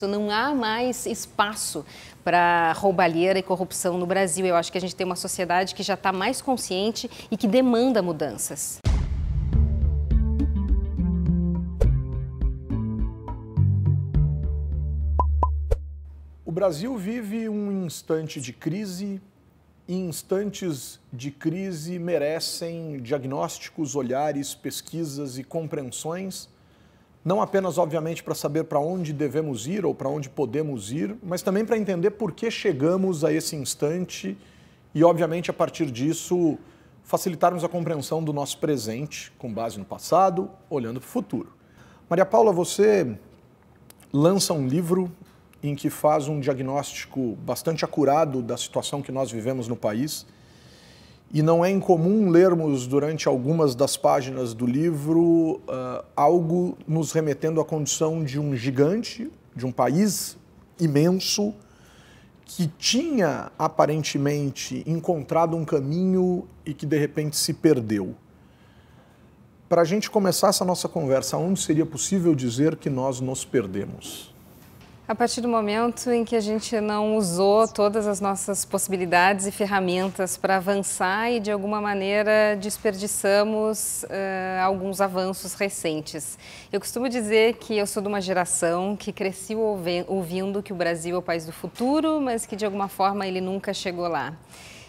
Não há mais espaço para roubalheira e corrupção no Brasil. Eu acho que a gente tem uma sociedade que já está mais consciente e que demanda mudanças. O Brasil vive um instante de crise e instantes de crise merecem diagnósticos, olhares, pesquisas e compreensões, não apenas, obviamente, para saber para onde devemos ir ou para onde podemos ir, mas também para entender por que chegamos a esse instante e, obviamente, a partir disso, facilitarmos a compreensão do nosso presente, com base no passado, olhando para o futuro. Maria Paula, você lança um livro em que faz um diagnóstico bastante acurado da situação que nós vivemos no país. E não é incomum lermos durante algumas das páginas do livro algo nos remetendo à condição de um gigante, de um país imenso, que tinha aparentemente encontrado um caminho e que de repente se perdeu. Para a gente começar essa nossa conversa, onde seria possível dizer que nós nos perdemos? A partir do momento em que a gente não usou todas as nossas possibilidades e ferramentas para avançar e, de alguma maneira, desperdiçamos alguns avanços recentes. Eu costumo dizer que eu sou de uma geração que cresceu ouvindo que o Brasil é o país do futuro, mas que, de alguma forma, ele nunca chegou lá.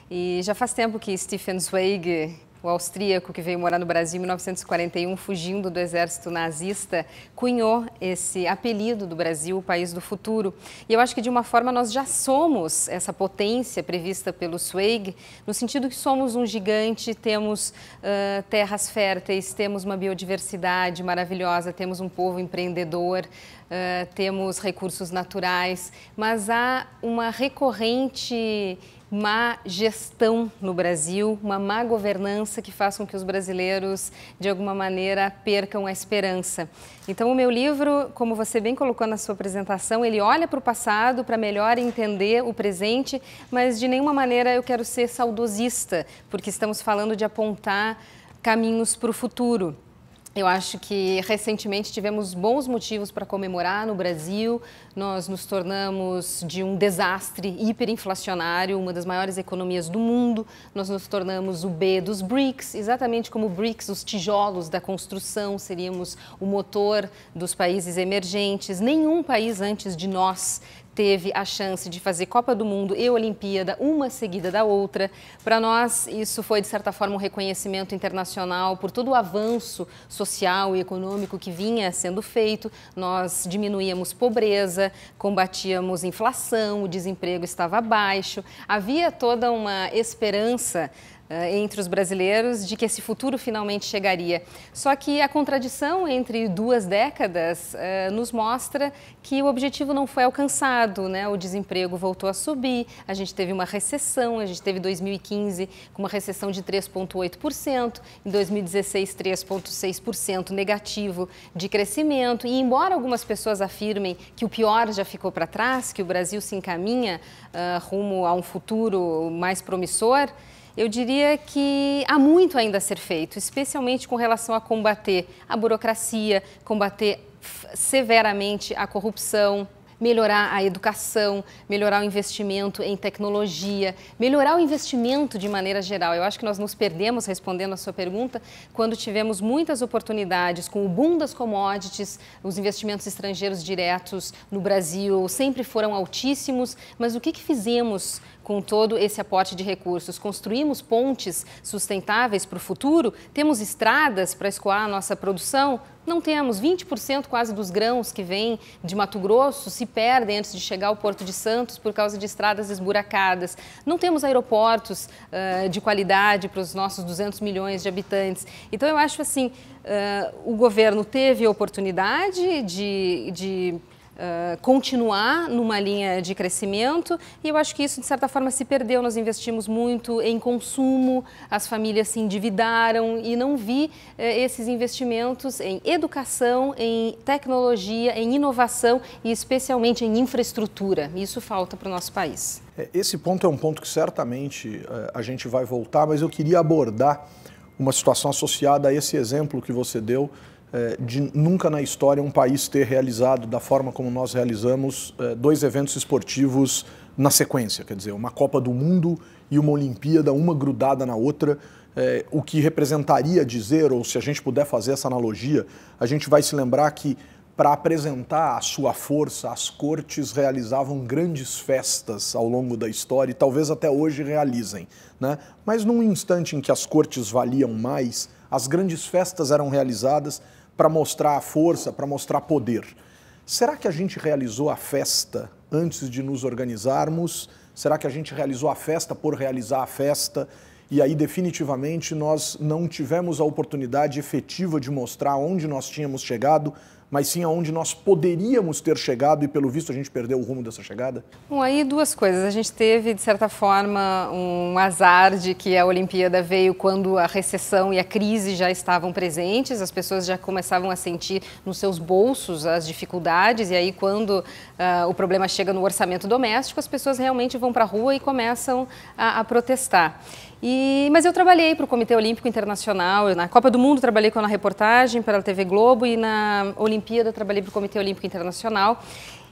E já faz tempo que Stefan Zweig, o austríaco que veio morar no Brasil em 1941, fugindo do exército nazista, cunhou esse apelido do Brasil, o país do futuro. E eu acho que, de uma forma, nós já somos essa potência prevista pelo Zweig, no sentido que somos um gigante, temos terras férteis, temos uma biodiversidade maravilhosa, temos um povo empreendedor, temos recursos naturais, mas há uma recorrente má gestão no Brasil, uma má governança que faz com que os brasileiros, de alguma maneira, percam a esperança. Então, o meu livro, como você bem colocou na sua apresentação, ele olha para o passado para melhor entender o presente, mas de nenhuma maneira eu quero ser saudosista, porque estamos falando de apontar caminhos para o futuro. Eu acho que recentemente tivemos bons motivos para comemorar no Brasil. Nós nos tornamos de um desastre hiperinflacionário, uma das maiores economias do mundo. Nós nos tornamos o B dos BRICS, exatamente como o BRICS, os tijolos da construção, seríamos o motor dos países emergentes. Nenhum país antes de nós teve a chance de fazer Copa do Mundo e Olimpíada, uma seguida da outra. Para nós, isso foi, de certa forma, um reconhecimento internacional por todo o avanço social e econômico que vinha sendo feito. Nós diminuíamos pobreza, combatíamos inflação, o desemprego estava baixo. Havia toda uma esperança entre os brasileiros de que esse futuro finalmente chegaria. Só que a contradição entre 2 décadas nos mostra que o objetivo não foi alcançado, né? O desemprego voltou a subir, a gente teve uma recessão, a gente teve 2015 com uma recessão de 3,8%, em 2016 3,6% negativo de crescimento. E embora algumas pessoas afirmem que o pior já ficou para trás, que o Brasil se encaminha rumo a um futuro mais promissor, eu diria que há muito ainda a ser feito, especialmente com relação a combater a burocracia, combater severamente a corrupção, melhorar a educação, melhorar o investimento em tecnologia, melhorar o investimento de maneira geral. Eu acho que nós nos perdemos, respondendo a sua pergunta, quando tivemos muitas oportunidades com o boom das commodities, os investimentos estrangeiros diretos no Brasil sempre foram altíssimos, mas o que fizemos com todo esse aporte de recursos? Construímos pontes sustentáveis para o futuro? Temos estradas para escoar a nossa produção? Não temos. 20% quase dos grãos que vêm de Mato Grosso se perdem antes de chegar ao Porto de Santos por causa de estradas esburacadas. Não temos aeroportos de qualidade para os nossos 200 milhões de habitantes. Então, eu acho assim, o governo teve a oportunidade de continuar numa linha de crescimento e eu acho que isso, de certa forma, se perdeu. Nós investimos muito em consumo, as famílias se endividaram e não vi esses investimentos em educação, em tecnologia, em inovação e especialmente em infraestrutura. Isso falta para o nosso país. Esse ponto é um ponto que certamente a gente vai voltar, mas eu queria abordar uma situação associada a esse exemplo que você deu de nunca na história um país ter realizado, da forma como nós realizamos, 2 eventos esportivos na sequência, quer dizer, uma Copa do Mundo e uma Olimpíada, uma grudada na outra, o que representaria dizer, ou se a gente puder fazer essa analogia, a gente vai se lembrar que para apresentar a sua força, as cortes realizavam grandes festas ao longo da história e talvez até hoje realizem, né? Mas num instante em que as cortes valiam mais, as grandes festas eram realizadas para mostrar a força, para mostrar poder. Será que a gente realizou a festa antes de nos organizarmos? Será que a gente realizou a festa por realizar a festa? E aí, definitivamente, nós não tivemos a oportunidade efetiva de mostrar onde nós tínhamos chegado, mas sim aonde nós poderíamos ter chegado e, pelo visto, a gente perdeu o rumo dessa chegada? Bom, aí 2 coisas. A gente teve, de certa forma, um azar de que a Olimpíada veio quando a recessão e a crise já estavam presentes, as pessoas já começavam a sentir nos seus bolsos as dificuldades, e aí quando o problema chega no orçamento doméstico, as pessoas realmente vão para a rua e começam a protestar. Mas eu trabalhei para o Comitê Olímpico Internacional, na Copa do Mundo trabalhei na reportagem para a TV Globo e na Olimpíada trabalhei para o Comitê Olímpico Internacional.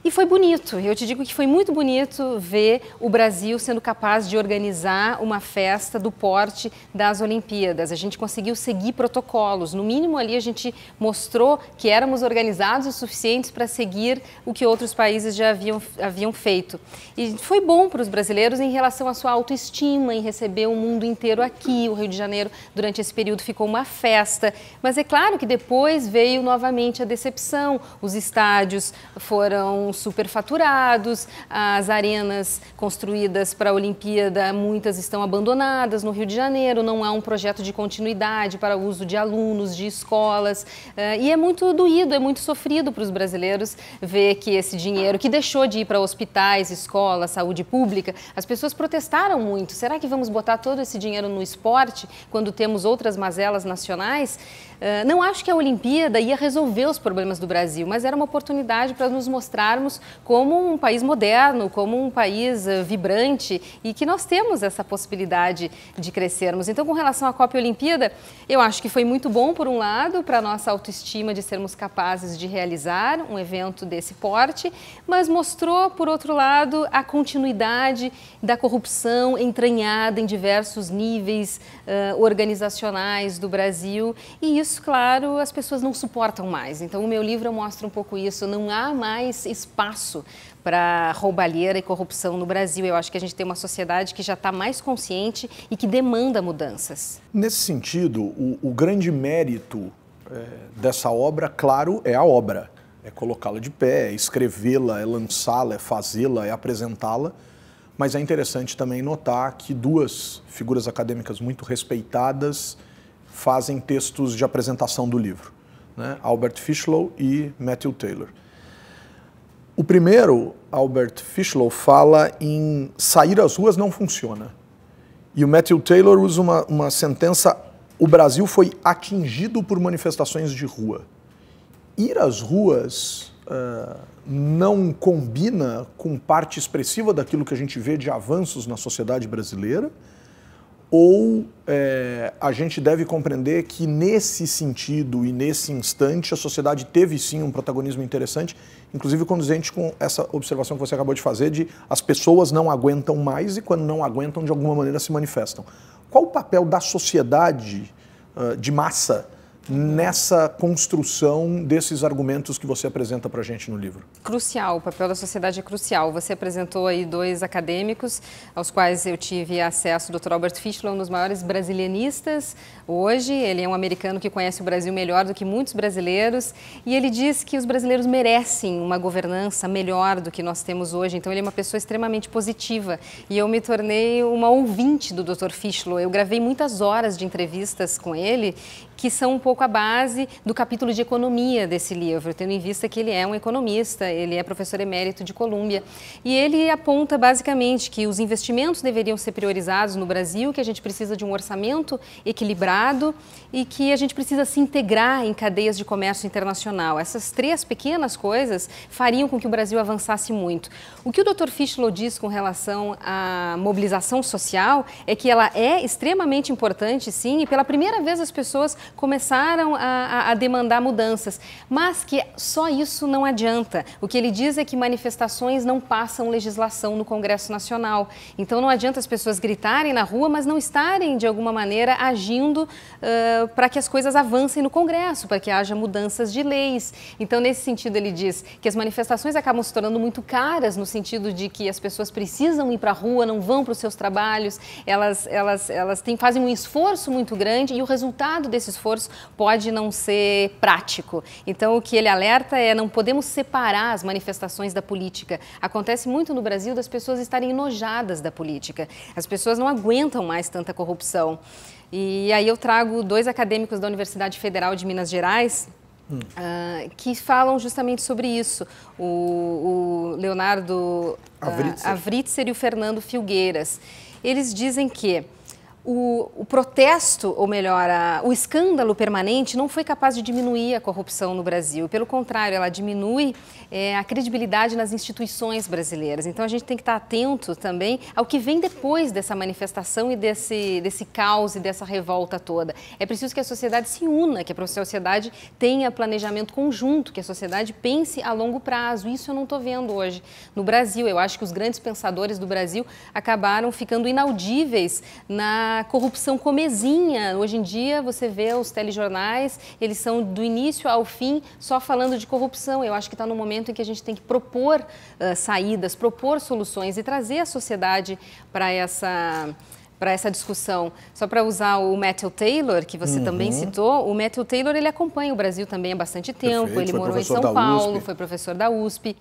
E foi bonito, eu te digo que foi muito bonito ver o Brasil sendo capaz de organizar uma festa do porte das Olimpíadas. A gente conseguiu seguir protocolos, no mínimo ali a gente mostrou que éramos organizados o suficiente para seguir o que outros países já haviam feito. E foi bom para os brasileiros em relação à sua autoestima, em receber o mundo inteiro aqui. O Rio de Janeiro, durante esse período, ficou uma festa. Mas é claro que depois veio novamente a decepção. Os estádios foram superfaturados, as arenas construídas para a Olimpíada, muitas estão abandonadas no Rio de Janeiro, não há um projeto de continuidade para o uso de alunos, de escolas, e é muito doído, é muito sofrido para os brasileiros ver que esse dinheiro que deixou de ir para hospitais, escolas, saúde pública, as pessoas protestaram muito. Será que vamos botar todo esse dinheiro no esporte quando temos outras mazelas nacionais? Não acho que a Olimpíada ia resolver os problemas do Brasil, mas era uma oportunidade para nos mostrarmos como um país moderno, como um país vibrante e que nós temos essa possibilidade de crescermos. Então, com relação à Copa e Olimpíada, eu acho que foi muito bom, por um lado, para a nossa autoestima de sermos capazes de realizar um evento desse porte, mas mostrou, por outro lado, a continuidade da corrupção entranhada em diversos níveis organizacionais do Brasil, e isso, claro, as pessoas não suportam mais. Então, o meu livro mostra um pouco isso. Não há mais espaço para roubalheira e corrupção no Brasil. Eu acho que a gente tem uma sociedade que já está mais consciente e que demanda mudanças. Nesse sentido, o grande mérito dessa obra, claro, é a obra. É colocá-la de pé, é escrevê-la, é lançá-la, é fazê-la, é apresentá-la. Mas é interessante também notar que 2 figuras acadêmicas muito respeitadas fazem textos de apresentação do livro, né? Albert Fischlow e Matthew Taylor. O primeiro, Albert Fischlow, fala em sair às ruas não funciona. E o Matthew Taylor usa uma sentença: o Brasil foi atingido por manifestações de rua. Ir às ruas não combina com parte expressiva daquilo que a gente vê de avanços na sociedade brasileira? Ou a gente deve compreender que nesse sentido e nesse instante a sociedade teve sim um protagonismo interessante, inclusive condizente com essa observação que você acabou de fazer de as pessoas não aguentam mais e quando não aguentam de alguma maneira se manifestam. Qual o papel da sociedade de massa nessa construção desses argumentos que você apresenta para a gente no livro? Crucial, o papel da sociedade é crucial. Você apresentou aí 2 acadêmicos, aos quais eu tive acesso, o Dr. Albert Fischlow, um dos maiores brasilianistas hoje. Ele é um americano que conhece o Brasil melhor do que muitos brasileiros, e ele diz que os brasileiros merecem uma governança melhor do que nós temos hoje. Então, ele é uma pessoa extremamente positiva, e eu me tornei uma ouvinte do Dr. Fischlow. Eu gravei muitas horas de entrevistas com ele, que são um pouco a base do capítulo de economia desse livro, tendo em vista que ele é um economista, ele é professor emérito de Colômbia, e ele aponta basicamente que os investimentos deveriam ser priorizados no Brasil, que a gente precisa de um orçamento equilibrado e que a gente precisa se integrar em cadeias de comércio internacional. Essas 3 pequenas coisas fariam com que o Brasil avançasse muito. O que o Dr. Fischlow diz com relação à mobilização social é que ela é extremamente importante, sim, e pela primeira vez as pessoas começaram a demandar mudanças, mas que só isso não adianta. O que ele diz é que manifestações não passam legislação no Congresso Nacional. Então não adianta as pessoas gritarem na rua, mas não estarem, de alguma maneira, agindo para que as coisas avancem no Congresso, para que haja mudanças de leis. Então, nesse sentido, ele diz que as manifestações acabam se tornando muito caras, no sentido de que as pessoas precisam ir para a rua, não vão para os seus trabalhos, elas fazem um esforço muito grande e o resultado desse esforço pode não ser prático. Então, o que ele alerta é: não podemos separar as manifestações da política. Acontece muito no Brasil das pessoas estarem enojadas da política. As pessoas não aguentam mais tanta corrupção. E aí eu trago 2 acadêmicos da Universidade Federal de Minas Gerais, que falam justamente sobre isso, o Leonardo Avritzer e o Fernando Filgueiras. Eles dizem que o protesto, ou melhor, o escândalo permanente não foi capaz de diminuir a corrupção no Brasil. Pelo contrário, ela diminui a credibilidade nas instituições brasileiras. Então, a gente tem que estar atento também ao que vem depois dessa manifestação e desse caos e dessa revolta toda. É preciso que a sociedade se una, que a sociedade tenha planejamento conjunto, que a sociedade pense a longo prazo. Isso eu não estou vendo hoje no Brasil. Eu acho que os grandes pensadores do Brasil acabaram ficando inaudíveis na corrupção comezinha. Hoje em dia você vê os telejornais, eles são do início ao fim só falando de corrupção. Eu acho que está no momento em que a gente tem que propor saídas, propor soluções e trazer a sociedade para essa discussão. Só para usar o Matthew Taylor, que você também citou, o Matthew Taylor, ele acompanha o Brasil também há bastante tempo. Perfeito, ele morou em São Paulo, foi professor da USP.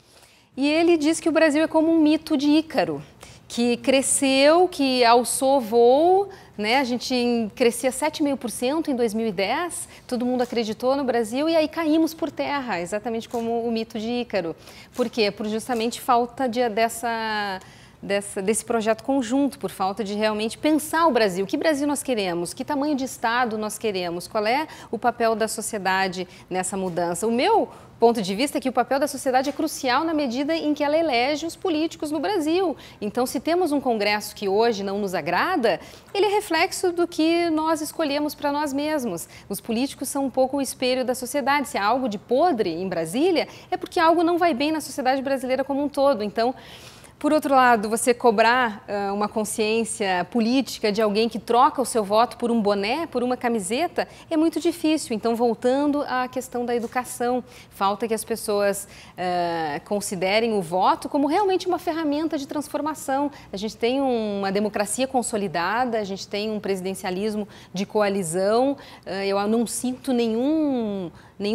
E ele diz que o Brasil é como um mito de Ícaro, que cresceu, que alçou voo, né? A gente crescia 7,5% em 2010, todo mundo acreditou no Brasil e aí caímos por terra, exatamente como o mito de Ícaro. Por quê? Por justamente falta desse projeto conjunto, por falta de realmente pensar o Brasil. Que Brasil nós queremos? Que tamanho de Estado nós queremos? Qual é o papel da sociedade nessa mudança? O meu ponto de vista é que o papel da sociedade é crucial na medida em que ela elege os políticos no Brasil. Então, se temos um Congresso que hoje não nos agrada, ele é reflexo do que nós escolhemos para nós mesmos. Os políticos são um pouco o espelho da sociedade. Se há algo de podre em Brasília, é porque algo não vai bem na sociedade brasileira como um todo. Então, por outro lado, você cobrar uma consciência política de alguém que troca o seu voto por um boné, por uma camiseta, é muito difícil. Então, voltando à questão da educação, falta que as pessoas considerem o voto como realmente uma ferramenta de transformação. A gente tem uma democracia consolidada, a gente tem um presidencialismo de coalizão. Eu não sinto nenhum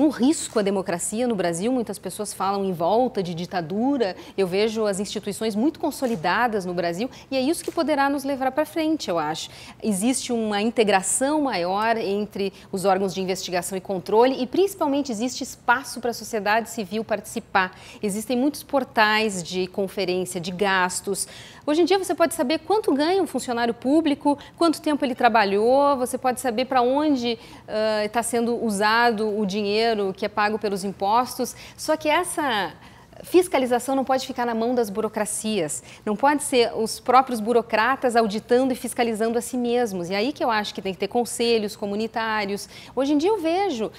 risco à democracia no Brasil. Muitas pessoas falam em volta de ditadura. Eu vejo as instituições muito consolidadas no Brasil e é isso que poderá nos levar para frente, eu acho. Existe uma integração maior entre os órgãos de investigação e controle e, principalmente, existe espaço para a sociedade civil participar. Existem muitos portais de conferência, de gastos. Hoje em dia você pode saber quanto ganha um funcionário público, quanto tempo ele trabalhou, você pode saber para onde está sendo usado o dinheiro que é pago pelos impostos. Só que essa fiscalização não pode ficar na mão das burocracias, não pode ser os próprios burocratas auditando e fiscalizando a si mesmos. E aí que eu acho que tem que ter conselhos comunitários. Hoje em dia eu vejo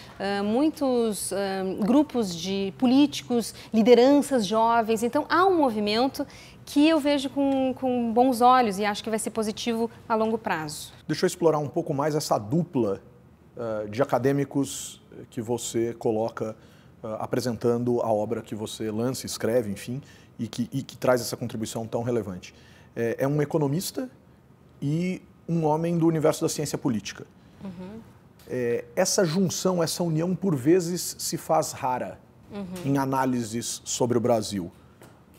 muitos grupos de políticos, lideranças jovens, então há um movimento que eu vejo com bons olhos e acho que vai ser positivo a longo prazo. Deixa eu explorar um pouco mais essa dupla de acadêmicos que você coloca apresentando a obra que você lança, escreve, enfim, e que traz essa contribuição tão relevante. É um economista e um homem do universo da ciência política. Essa junção, essa união, por vezes, se faz rara em análises sobre o Brasil.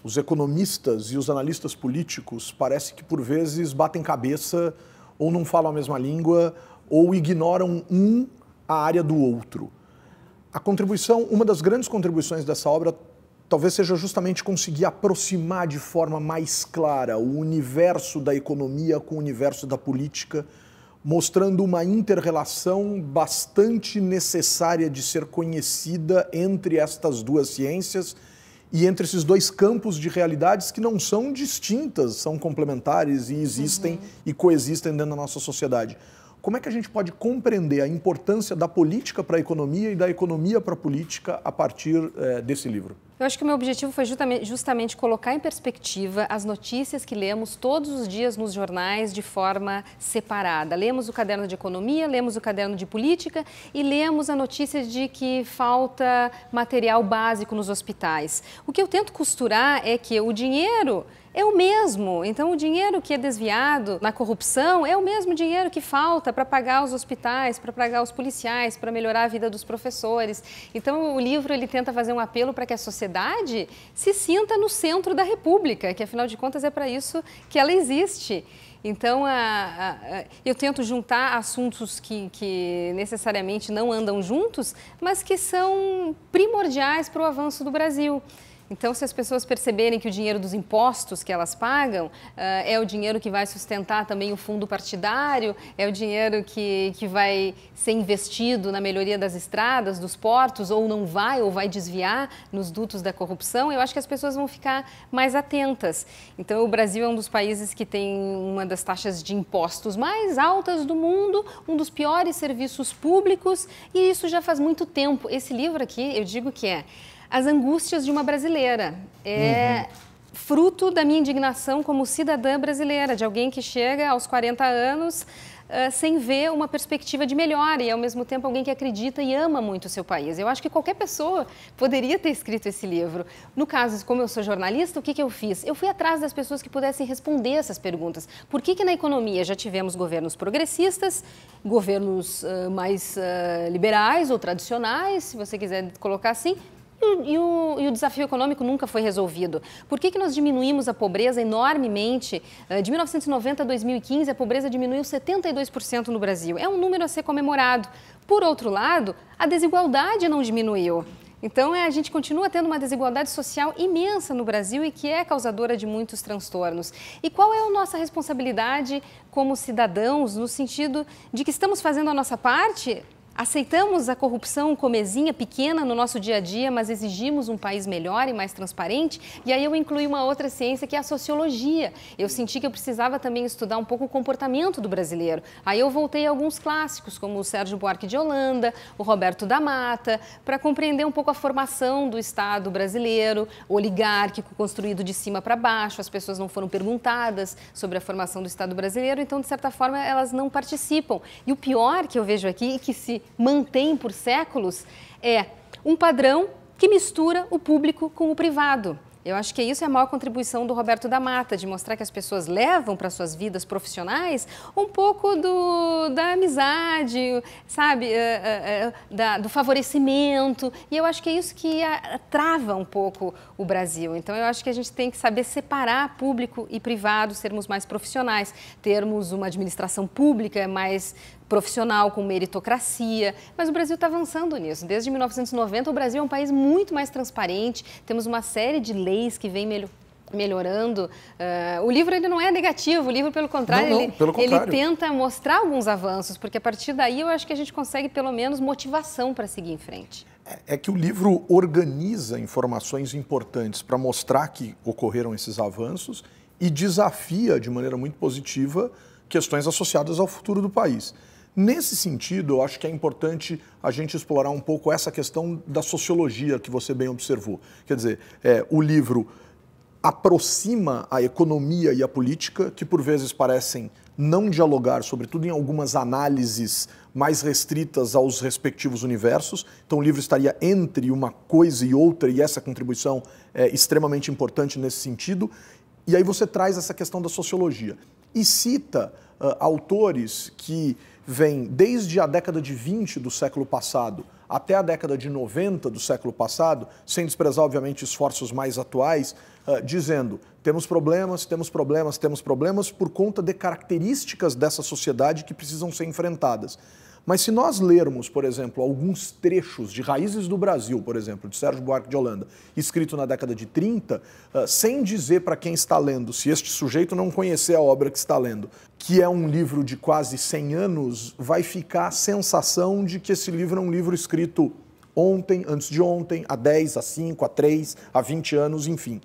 Os economistas e os analistas políticos parece que, por vezes, batem cabeça ou não falam a mesma língua ou ignoram a área do outro. Uma das grandes contribuições dessa obra talvez seja justamente conseguir aproximar de forma mais clara o universo da economia com o universo da política, mostrando uma inter-relação bastante necessária de ser conhecida entre estas duas ciências e entre esses dois campos de realidades que não são distintas, são complementares e existem e coexistem dentro da nossa sociedade. Como é que a gente pode compreender a importância da política para a economia e da economia para a política a partir desse livro? Eu acho que o meu objetivo foi justamente colocar em perspectiva as notícias que lemos todos os dias nos jornais de forma separada. Lemos o caderno de economia, lemos o caderno de política e lemos a notícia de que falta material básico nos hospitais. O que eu tento costurar é que o dinheiro é o mesmo, então o dinheiro que é desviado na corrupção é o mesmo dinheiro que falta para pagar os hospitais, para pagar os policiais, para melhorar a vida dos professores. Então o livro ele tenta fazer um apelo para que a sociedade se sinta no centro da República, que afinal de contas é para isso que ela existe. Então, eu tento juntar assuntos que necessariamente não andam juntos, mas que são primordiais para o avanço do Brasil. Então, se as pessoas perceberem que o dinheiro dos impostos que elas pagam é o dinheiro que vai sustentar também o fundo partidário, é o dinheiro que vai ser investido na melhoria das estradas, dos portos, ou não vai, ou vai desviar nos dutos da corrupção, eu acho que as pessoas vão ficar mais atentas. Então, o Brasil é um dos países que tem uma das taxas de impostos mais altas do mundo, um dos piores serviços públicos, e isso já faz muito tempo. Esse livro aqui, eu digo que é As Angústias de uma Brasileira. É fruto da minha indignação como cidadã brasileira, de alguém que chega aos 40 anos sem ver uma perspectiva de melhora e, ao mesmo tempo, alguém que acredita e ama muito o seu país. Eu acho que qualquer pessoa poderia ter escrito esse livro. No caso, como eu sou jornalista, o que eu fiz? Eu fui atrás das pessoas que pudessem responder essas perguntas. Por que na economia já tivemos governos progressistas, governos mais liberais ou tradicionais, se você quiser colocar assim, e o desafio econômico nunca foi resolvido? Por que nós diminuímos a pobreza enormemente? De 1990 a 2015, a pobreza diminuiu 72% no Brasil. É um número a ser comemorado. Por outro lado, a desigualdade não diminuiu. Então, a gente continua tendo uma desigualdade social imensa no Brasil e que é causadora de muitos transtornos. E qual é a nossa responsabilidade como cidadãos, no sentido de que estamos fazendo a nossa parte? Aceitamos a corrupção comezinha, pequena no nosso dia a dia, mas exigimos um país melhor e mais transparente? E aí eu incluí uma outra ciência que é a sociologia. Eu senti que eu precisava também estudar um pouco o comportamento do brasileiro. Aí eu voltei a alguns clássicos, como o Sérgio Buarque de Holanda, o Roberto da Mata, para compreender um pouco a formação do Estado brasileiro, oligárquico, construído de cima para baixo. As pessoas não foram perguntadas sobre a formação do Estado brasileiro, então, de certa forma, elas não participam. E o pior que eu vejo aqui, e que se mantém por séculos, é um padrão que mistura o público com o privado. Eu acho que isso é a maior contribuição do Roberto da Mata, de mostrar que as pessoas levam para suas vidas profissionais um pouco da amizade, sabe, do favorecimento, e eu acho que é isso que trava um pouco o Brasil. Então, eu acho que a gente tem que saber separar público e privado, sermos mais profissionais, termos uma administração pública mais profissional, com meritocracia, mas o Brasil está avançando nisso. Desde 1990, o Brasil é um país muito mais transparente, temos uma série de leis que vem melhorando. O livro ele não é negativo, o livro, pelo contrário, ele tenta mostrar alguns avanços, porque a partir daí eu acho que a gente consegue, pelo menos, motivação para seguir em frente. É que o livro organiza informações importantes para mostrar que ocorreram esses avanços e desafia, de maneira muito positiva, questões associadas ao futuro do país. Nesse sentido, eu acho que é importante a gente explorar um pouco essa questão da sociologia que você bem observou. Quer dizer, o livro aproxima a economia e a política, que por vezes parecem não dialogar, sobretudo em algumas análises mais restritas aos respectivos universos. Então o livro estaria entre uma coisa e outra, e essa contribuição é extremamente importante nesse sentido. E aí você traz essa questão da sociologia e cita autores que vêm desde a década de 20 do século passado até a década de 90 do século passado, sem desprezar, obviamente, esforços mais atuais, dizendo: temos problemas por conta de características dessa sociedade que precisam ser enfrentadas. Mas se nós lermos, por exemplo, alguns trechos de Raízes do Brasil, por exemplo, de Sérgio Buarque de Holanda, escrito na década de 30, sem dizer para quem está lendo, se este sujeito não conhecer a obra que está lendo, que é um livro de quase 100 anos, vai ficar a sensação de que esse livro é um livro escrito ontem, antes de ontem, há 10, há 5, há 3, há 20 anos, enfim.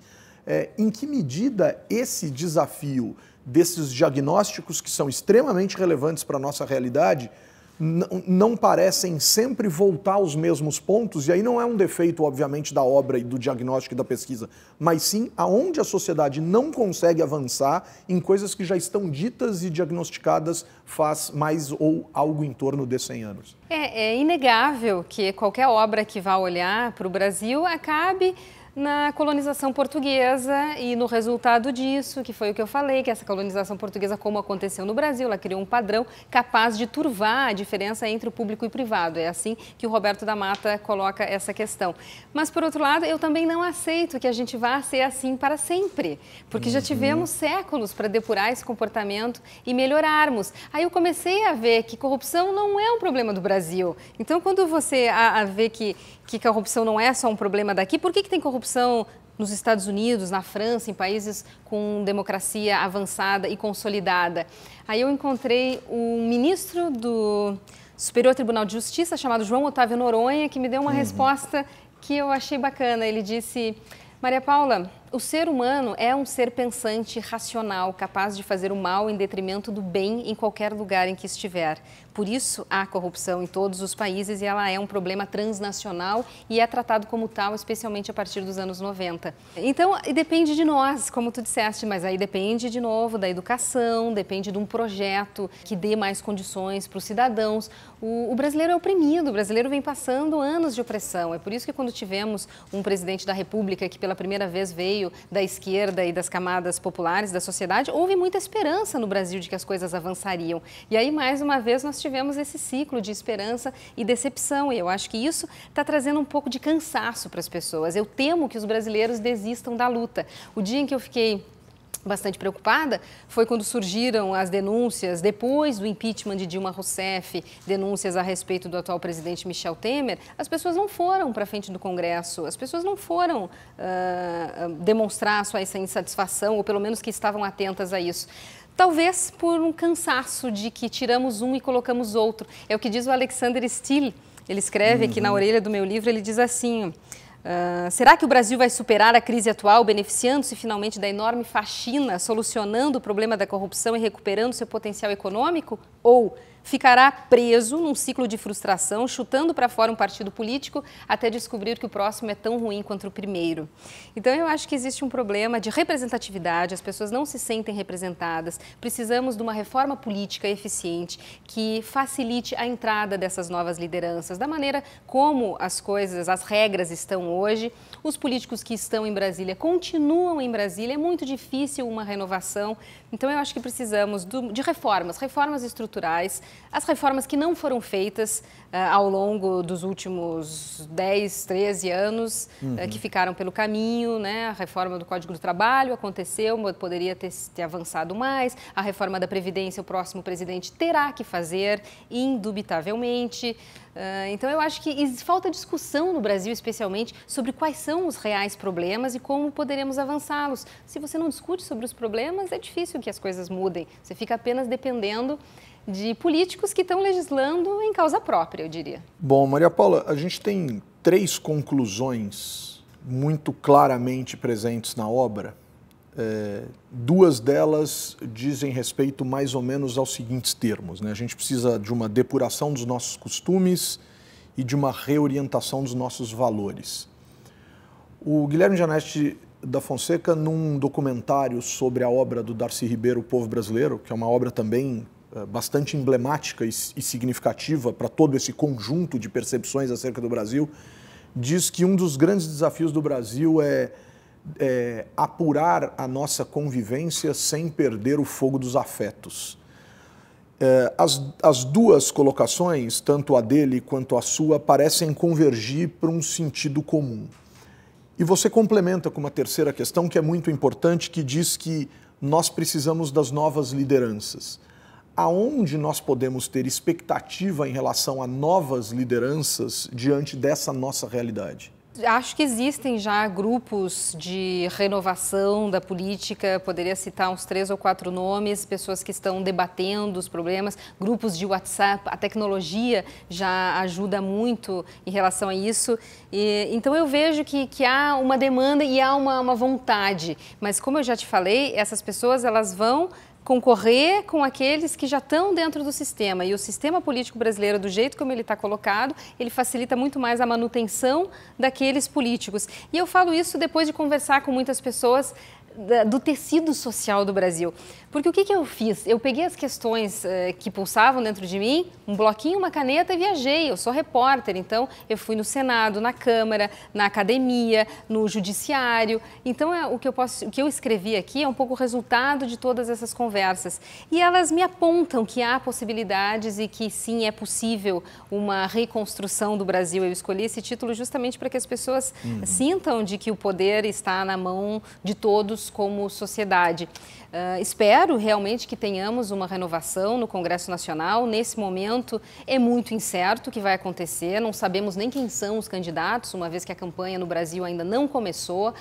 Em que medida esse desafio desses diagnósticos que são extremamente relevantes para a nossa realidade não parecem sempre voltar aos mesmos pontos, e aí não é um defeito, obviamente, da obra e do diagnóstico e da pesquisa, mas sim aonde a sociedade não consegue avançar em coisas que já estão ditas e diagnosticadas faz mais ou algo em torno de 100 anos. É inegável que qualquer obra que vá olhar para o Brasil acabe na colonização portuguesa e no resultado disso, que foi o que eu falei, que essa colonização portuguesa, como aconteceu no Brasil, ela criou um padrão capaz de turvar a diferença entre o público e o privado. É assim que o Roberto da Mata coloca essa questão. Mas, por outro lado, eu também não aceito que a gente vá ser assim para sempre, porque já tivemos séculos para depurar esse comportamento e melhorarmos. Aí eu comecei a ver que corrupção não é um problema do Brasil. Então, quando você vê que corrupção não é só um problema daqui, por que tem corrupção nos Estados Unidos, na França, em países com democracia avançada e consolidada? Aí eu encontrei um ministro do Superior Tribunal de Justiça, chamado João Otávio Noronha, que me deu uma resposta que eu achei bacana. Ele disse: Maria Paula, o ser humano é um ser pensante, racional, capaz de fazer o mal em detrimento do bem em qualquer lugar em que estiver. Por isso, há corrupção em todos os países e ela é um problema transnacional e é tratado como tal, especialmente a partir dos anos 90. Então, depende de nós, como tu disseste, mas aí depende, de novo, da educação, depende de um projeto que dê mais condições para os cidadãos. O brasileiro é oprimido, o brasileiro vem passando anos de opressão. É por isso que quando tivemos um presidente da República que pela primeira vez veio da esquerda e das camadas populares da sociedade, houve muita esperança no Brasil de que as coisas avançariam. E aí, mais uma vez, nós tivemos esse ciclo de esperança e decepção. E eu acho que isso está trazendo um pouco de cansaço para as pessoas. Eu temo que os brasileiros desistam da luta. O dia em que eu fiquei bastante preocupada foi quando surgiram as denúncias, depois do impeachment de Dilma Rousseff, denúncias a respeito do atual presidente Michel Temer. As pessoas não foram para a frente do Congresso, as pessoas não foram demonstrar sua insatisfação, ou pelo menos que estavam atentas a isso. Talvez por um cansaço de que tiramos um e colocamos outro. É o que diz o Alexander Steele. Ele escreve aqui na orelha do meu livro, ele diz assim: será que o Brasil vai superar a crise atual, beneficiando-se finalmente da enorme faxina, solucionando o problema da corrupção e recuperando seu potencial econômico? Ou ficará preso num ciclo de frustração, chutando para fora um partido político até descobrir que o próximo é tão ruim quanto o primeiro? Então, eu acho que existe um problema de representatividade, as pessoas não se sentem representadas. Precisamos de uma reforma política eficiente que facilite a entrada dessas novas lideranças, da maneira como as coisas, as regras estão hoje. Os políticos que estão em Brasília continuam em Brasília, é muito difícil uma renovação. Então, eu acho que precisamos de reformas estruturais, as reformas que não foram feitas ao longo dos últimos 10, 13 anos, que ficaram pelo caminho, né? A reforma do Código do Trabalho aconteceu, poderia ter avançado mais. A reforma da Previdência, o próximo presidente terá que fazer, indubitavelmente. Então, eu acho que falta discussão no Brasil, especialmente, sobre quais são os reais problemas e como poderemos avançá-los. Se você não discute sobre os problemas, é difícil que as coisas mudem. Você fica apenas dependendo de políticos que estão legislando em causa própria, eu diria. Bom, Maria Paula, a gente tem 3 conclusões muito claramente presentes na obra. 2 delas dizem respeito mais ou menos aos seguintes termos, né? A gente precisa de uma depuração dos nossos costumes e de uma reorientação dos nossos valores. O Guilherme Janesti da Fonseca, num documentário sobre a obra do Darcy Ribeiro, O Povo Brasileiro, que é uma obra também bastante emblemática e significativa para todo esse conjunto de percepções acerca do Brasil, diz que um dos grandes desafios do Brasil é apurar a nossa convivência sem perder o fogo dos afetos. As 2 colocações, tanto a dele quanto a sua, parecem convergir para um sentido comum. E você complementa com uma terceira questão que é muito importante, que diz que nós precisamos das novas lideranças. Aonde nós podemos ter expectativa em relação a novas lideranças diante dessa nossa realidade? Acho que existem já grupos de renovação da política, poderia citar uns 3 ou 4 nomes, pessoas que estão debatendo os problemas, grupos de WhatsApp, a tecnologia já ajuda muito em relação a isso. Então eu vejo que há uma demanda e há uma vontade, mas como eu já te falei, essas pessoas elas vão concorrer com aqueles que já estão dentro do sistema. E o sistema político brasileiro, do jeito como ele está colocado, ele facilita muito mais a manutenção daqueles políticos. E eu falo isso depois de conversar com muitas pessoas do tecido social do Brasil. Porque o que eu fiz? Eu peguei as questões que pulsavam dentro de mim, um bloquinho, uma caneta e viajei. Eu sou repórter, então eu fui no Senado, na Câmara, na Academia, no Judiciário. Então o que eu escrevi aqui é um pouco o resultado de todas essas conversas. E elas me apontam que há possibilidades e que sim, é possível uma reconstrução do Brasil. Eu escolhi esse título justamente para que as pessoas sintam de que o poder está na mão de todos como sociedade. Espero realmente que tenhamos uma renovação no Congresso Nacional. Nesse momento é muito incerto o que vai acontecer, não sabemos nem quem são os candidatos, uma vez que a campanha no Brasil ainda não começou.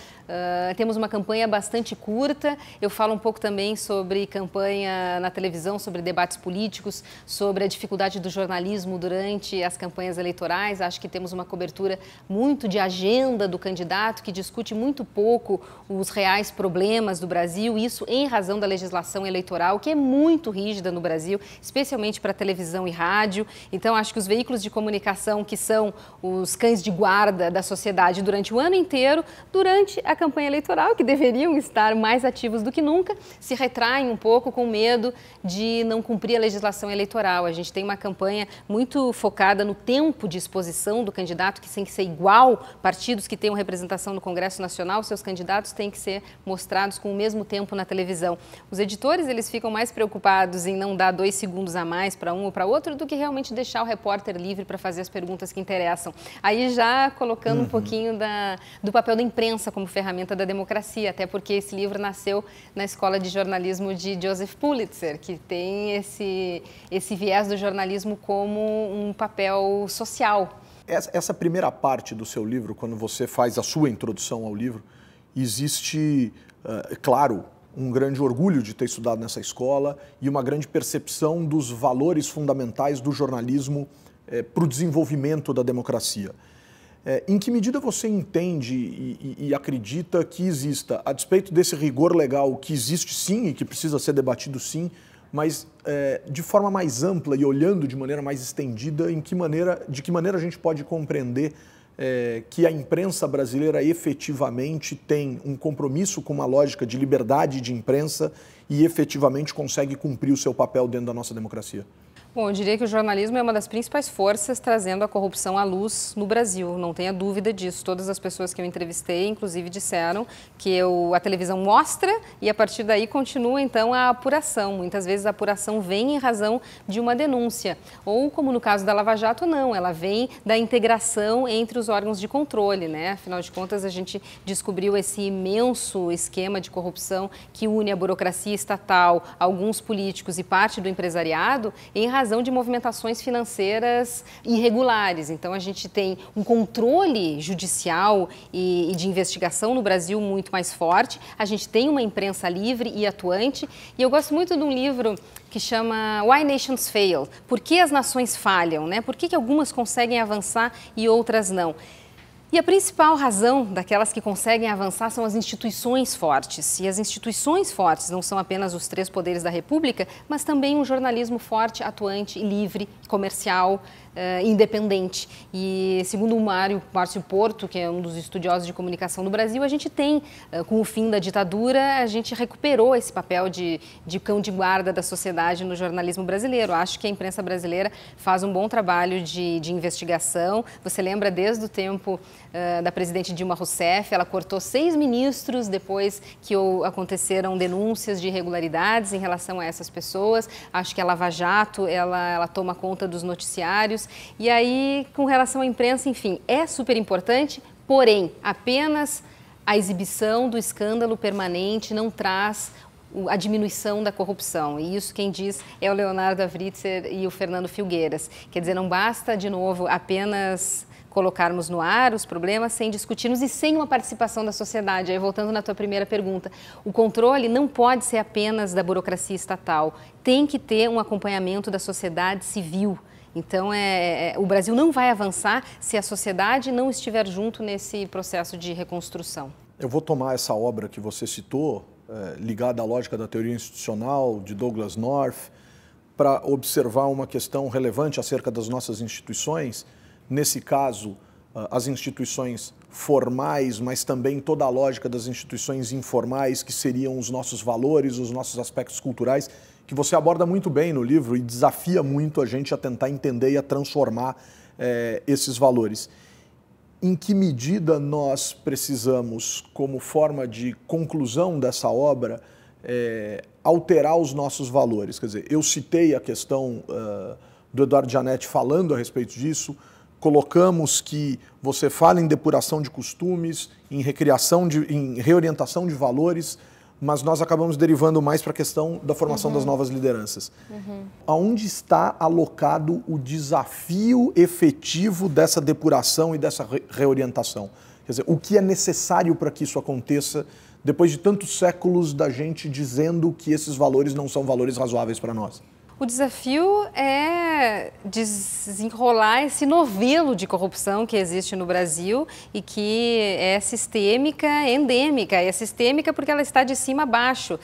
Temos uma campanha bastante curta. Eu falo um pouco também sobre campanha na televisão, sobre debates políticos, sobre a dificuldade do jornalismo durante as campanhas eleitorais. Acho que temos uma cobertura muito de agenda do candidato, que discute muito pouco os reais problemas do Brasil, isso em razão da legislação eleitoral, que é muito rígida no Brasil, especialmente para televisão e rádio. Então, acho que os veículos de comunicação, que são os cães de guarda da sociedade durante o ano inteiro, durante a campanha eleitoral, que deveriam estar mais ativos do que nunca, se retraem um pouco com medo de não cumprir a legislação eleitoral. A gente tem uma campanha muito focada no tempo de exposição do candidato, que tem que ser igual. Partidos que tenham representação no Congresso Nacional, seus candidatos têm que ser mostrados com o mesmo tempo na televisão. Os editores, eles ficam mais preocupados em não dar 2 segundos a mais para um ou para outro do que realmente deixar o repórter livre para fazer as perguntas que interessam. Aí já colocando um pouquinho do papel da imprensa como ferramenta da democracia, até porque esse livro nasceu na Escola de Jornalismo de Joseph Pulitzer, que tem esse viés do jornalismo como um papel social. Essa primeira parte do seu livro, quando você faz a sua introdução ao livro, existe, claro, um grande orgulho de ter estudado nessa escola e uma grande percepção dos valores fundamentais do jornalismo para o desenvolvimento da democracia. Em que medida você entende e acredita que exista, a despeito desse rigor legal que existe sim e que precisa ser debatido sim, mas de forma mais ampla e olhando de maneira mais estendida, de que maneira a gente pode compreender que a imprensa brasileira efetivamente tem um compromisso com uma lógica de liberdade de imprensa e efetivamente consegue cumprir o seu papel dentro da nossa democracia? Bom, eu diria que o jornalismo é uma das principais forças trazendo a corrupção à luz no Brasil, não tenha dúvida disso. Todas as pessoas que eu entrevistei, inclusive, disseram que a televisão mostra e a partir daí continua, então, a apuração. Muitas vezes a apuração vem em razão de uma denúncia, ou como no caso da Lava Jato, não, ela vem da integração entre os órgãos de controle, né? Afinal de contas, a gente descobriu esse imenso esquema de corrupção que une a burocracia estatal, alguns políticos e parte do empresariado em razão de movimentações financeiras irregulares. Então, a gente tem um controle judicial e de investigação no Brasil muito mais forte, a gente tem uma imprensa livre e atuante, e eu gosto muito de um livro que chama Why Nations Fail? Por que as nações falham, né? Por que algumas conseguem avançar e outras não? E a principal razão daquelas que conseguem avançar são as instituições fortes. E as instituições fortes não são apenas os 3 poderes da República, mas também um jornalismo forte, atuante, livre, comercial, independente. E segundo o Márcio Porto, que é um dos estudiosos de comunicação do Brasil, a gente tem, com o fim da ditadura, a gente recuperou esse papel de cão de guarda da sociedade no jornalismo brasileiro. Acho que a imprensa brasileira faz um bom trabalho de investigação. Você lembra desde o tempo da presidente Dilma Rousseff, ela cortou 6 ministros depois que aconteceram denúncias de irregularidades em relação a essas pessoas. Acho que a Lava Jato, ela toma conta dos noticiários. E aí, com relação à imprensa, enfim, é super importante, porém, apenas a exibição do escândalo permanente não traz a diminuição da corrupção. E isso quem diz é o Leonardo Avritzer e o Fernando Filgueiras. Quer dizer, não basta, de novo, apenas colocarmos no ar os problemas sem discutirmos e sem uma participação da sociedade. Aí, voltando na tua primeira pergunta, o controle não pode ser apenas da burocracia estatal, tem que ter um acompanhamento da sociedade civil. Então, o Brasil não vai avançar se a sociedade não estiver junto nesse processo de reconstrução. Eu vou tomar essa obra que você citou ligada à lógica da teoria institucional, de Douglass North, para observar uma questão relevante acerca das nossas instituições, nesse caso, as instituições formais, mas também toda a lógica das instituições informais, que seriam os nossos valores, os nossos aspectos culturais, que você aborda muito bem no livro e desafia muito a gente a tentar entender e a transformar esses valores. Em que medida nós precisamos, como forma de conclusão dessa obra, alterar os nossos valores? Quer dizer, eu citei a questão do Eduardo Gianetti falando a respeito disso, colocamos que você fala em depuração de costumes, em reorientação de valores, mas nós acabamos derivando mais para a questão da formação das novas lideranças. Aonde está alocado o desafio efetivo dessa depuração e dessa reorientação? Quer dizer, o que é necessário para que isso aconteça depois de tantos séculos da gente dizendo que esses valores não são valores razoáveis para nós? O desafio é desenrolar esse novelo de corrupção que existe no Brasil e que é sistêmica, endêmica. É sistêmica porque ela está de cima a baixo.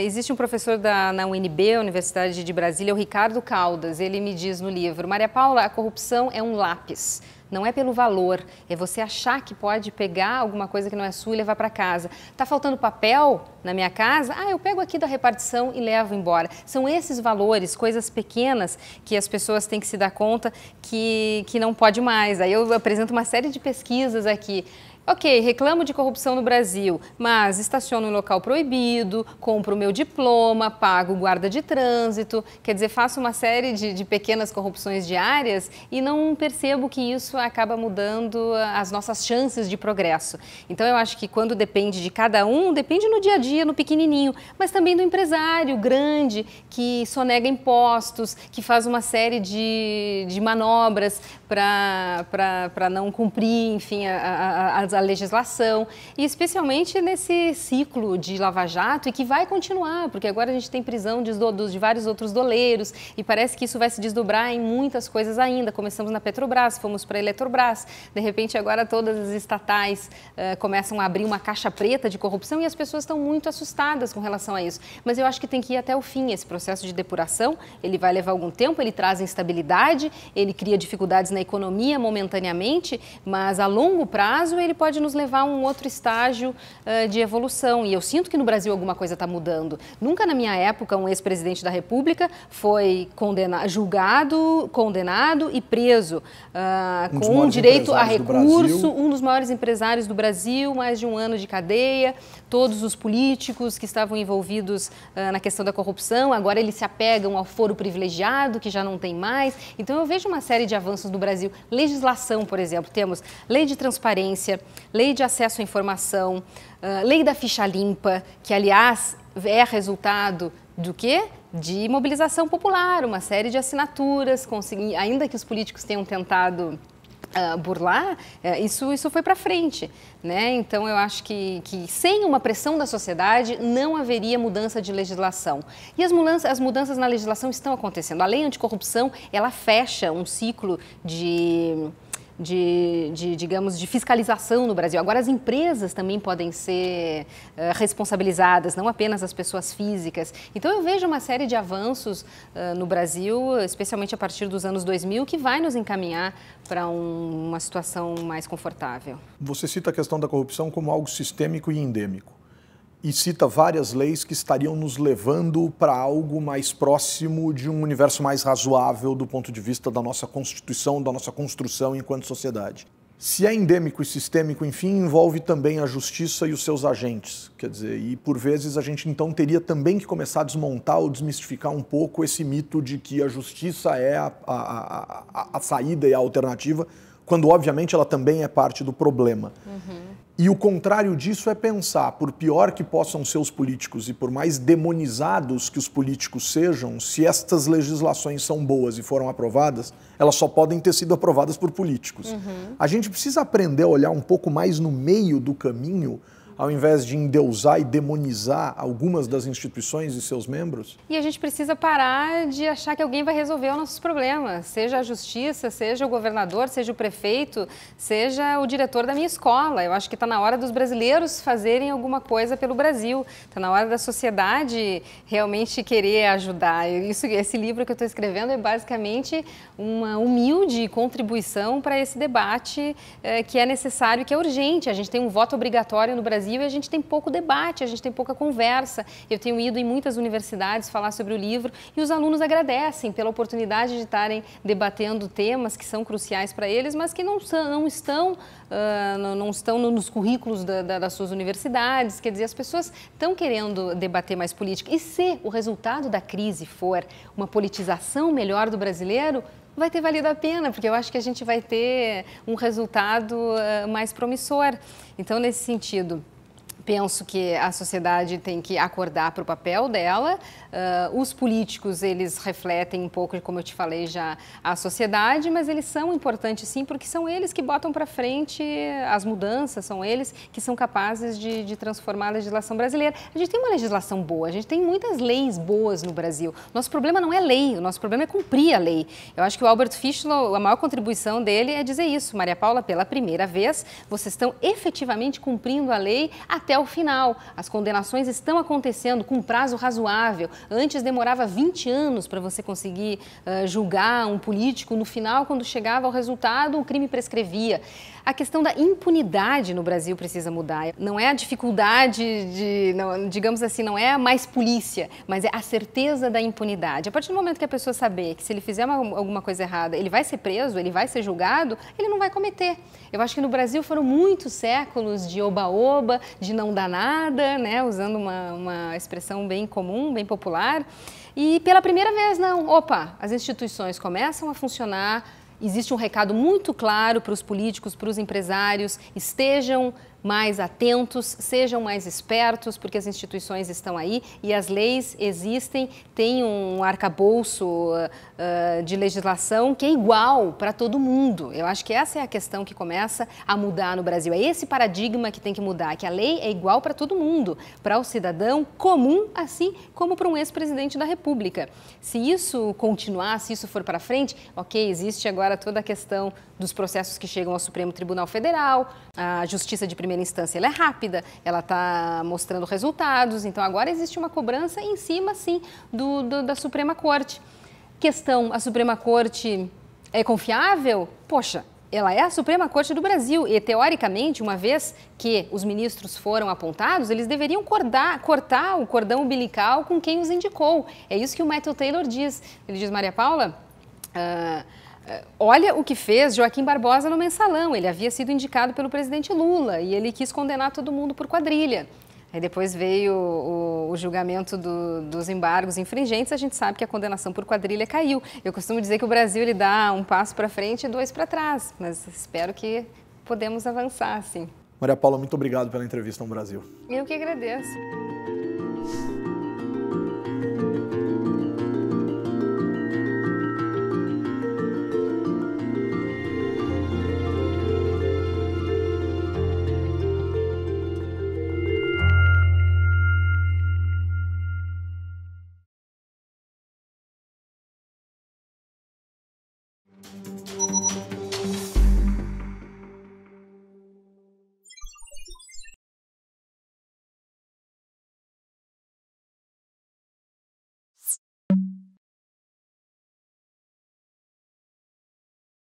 Existe um professor na UNB, Universidade de Brasília, o Ricardo Caldas. Ele me diz no livro: Maria Paula, a corrupção é um lápis. Não é pelo valor, é você achar que pode pegar alguma coisa que não é sua e levar para casa. Está faltando papel na minha casa? Eu pego aqui da repartição e levo embora. São esses valores, coisas pequenas, que as pessoas têm que se dar conta que não pode mais. Aí eu apresento uma série de pesquisas aqui. Ok, reclamo de corrupção no Brasil, mas estaciono em local proibido, compro o meu diploma, pago guarda de trânsito, quer dizer, faço uma série de pequenas corrupções diárias e não percebo que isso acaba mudando as nossas chances de progresso. Então eu acho que quando depende de cada um, depende no dia a dia, no pequenininho, mas também do empresário grande que sonega impostos, que faz uma série de manobras para não cumprir, enfim, a legislação, e especialmente nesse ciclo de Lava Jato, e que vai continuar, porque agora a gente tem prisão de vários outros doleiros, e parece que isso vai se desdobrar em muitas coisas ainda. Começamos na Petrobras, fomos para a Eletrobras, de repente agora todas as estatais começam a abrir uma caixa preta de corrupção e as pessoas estão muito assustadas com relação a isso. Mas eu acho que tem que ir até o fim esse processo de depuração. Ele vai levar algum tempo, ele traz instabilidade, ele cria dificuldades na economia momentaneamente, mas a longo prazo ele pode nos levar a um outro estágio de evolução. E eu sinto que no Brasil alguma coisa está mudando. Nunca na minha época um ex-presidente da República foi julgado, condenado e preso com direito a recurso, um dos maiores empresários do Brasil, mais de 1 ano de cadeia, todos os políticos que estavam envolvidos na questão da corrupção, agora eles se apegam ao foro privilegiado, que já não tem mais. Então eu vejo uma série de avanços no Brasil. Legislação, por exemplo, temos lei de transparência, lei de acesso à informação, lei da ficha limpa, que, aliás, é resultado do quê? De mobilização popular, uma série de assinaturas, ainda que os políticos tenham tentado burlar, isso foi para frente, né? Então eu acho que sem uma pressão da sociedade não haveria mudança de legislação. E as mudanças na legislação estão acontecendo. A lei anticorrupção, ela fecha um ciclo digamos, de fiscalização no Brasil. Agora as empresas também podem ser responsabilizadas, não apenas as pessoas físicas. Então eu vejo uma série de avanços no Brasil, especialmente a partir dos anos 2000, que vai nos encaminhar para uma situação mais confortável. Você cita a questão da corrupção como algo sistêmico e endêmico. E cita várias leis que estariam nos levando para algo mais próximo de um universo mais razoável do ponto de vista da nossa Constituição, da nossa construção enquanto sociedade. Se é endêmico e sistêmico, enfim, envolve também a justiça e os seus agentes. Quer dizer, e por vezes a gente então teria também que começar a desmontar ou desmistificar um pouco esse mito de que a justiça é a saída e a alternativa, quando obviamente ela também é parte do problema. E o contrário disso é pensar, por pior que possam ser os políticos e por mais demonizados que os políticos sejam, se estas legislações são boas e foram aprovadas, elas só podem ter sido aprovadas por políticos. A gente precisa aprender a olhar um pouco mais no meio do caminho ao invés de endeusar e demonizar algumas das instituições e seus membros? E a gente precisa parar de achar que alguém vai resolver os nossos problemas, seja a justiça, seja o governador, seja o prefeito, seja o diretor da minha escola. Eu acho que está na hora dos brasileiros fazerem alguma coisa pelo Brasil, está na hora da sociedade realmente querer ajudar. Esse livro que eu estou escrevendo é basicamente uma humilde contribuição para esse debate que é necessário, que é urgente. A gente tem um voto obrigatório no Brasil e a gente tem pouco debate, a gente tem pouca conversa. Eu tenho ido em muitas universidades falar sobre o livro e os alunos agradecem pela oportunidade de estarem debatendo temas que são cruciais para eles, mas que não estão nos currículos das suas universidades. Quer dizer, as pessoas estão querendo debater mais política. E se o resultado da crise for uma politização melhor do brasileiro, vai ter valido a pena, porque eu acho que a gente vai ter um resultado mais promissor. Então, nesse sentido, penso que a sociedade tem que acordar para o papel dela. Os políticos, eles refletem um pouco, como eu te falei já, a sociedade, mas eles são importantes sim, porque são eles que botam para frente as mudanças, são eles que são capazes de transformar a legislação brasileira. A gente tem uma legislação boa, a gente tem muitas leis boas no Brasil. Nosso problema não é lei, o nosso problema é cumprir a lei. Eu acho que o Albert Fischler, a maior contribuição dele é dizer isso. Maria Paula, pela primeira vez, vocês estão efetivamente cumprindo a lei até o final. As condenações estão acontecendo com prazo razoável. Antes demorava 20 anos para você conseguir julgar um político. No final, quando chegava ao resultado, o crime prescrevia. A questão da impunidade no Brasil precisa mudar. Não é a dificuldade digamos assim, não é mais polícia, mas é a certeza da impunidade. A partir do momento que a pessoa saber que se ele fizer alguma coisa errada, ele vai ser preso, ele vai ser julgado, ele não vai cometer. Eu acho que no Brasil foram muitos séculos de oba-oba, de não dar nada, né? Usando uma expressão bem comum, bem popular. E pela primeira vez, não. Opa, as instituições começam a funcionar. Existe um recado muito claro para os políticos, para os empresários: estejam mais atentos, sejam mais espertos, porque as instituições estão aí e as leis existem, tem um arcabouço de legislação que é igual para todo mundo. Eu acho que essa é a questão que começa a mudar no Brasil. É esse paradigma que tem que mudar, que a lei é igual para todo mundo, para o cidadão comum, assim como para um ex-presidente da República. Se isso continuar, se isso for para frente, ok, existe agora toda a questão dos processos que chegam ao Supremo Tribunal Federal, a Justiça de Primeira Instância ela é rápida, ela está mostrando resultados, então agora existe uma cobrança em cima, sim, da Suprema Corte. A Suprema Corte é confiável? Poxa, ela é a Suprema Corte do Brasil e, teoricamente, uma vez que os ministros foram apontados, eles deveriam cortar o cordão umbilical com quem os indicou. É isso que o Matthew Taylor diz. Ele diz: Maria Paula, olha o que fez Joaquim Barbosa no Mensalão. Ele havia sido indicado pelo presidente Lula e ele quis condenar todo mundo por quadrilha. Aí depois veio o julgamento dos embargos infringentes, a gente sabe que a condenação por quadrilha caiu. Eu costumo dizer que o Brasil ele dá um passo para frente e dois para trás, mas espero que podemos avançar, sim. Maria Paula, muito obrigado pela entrevista no Brasil. Eu que agradeço.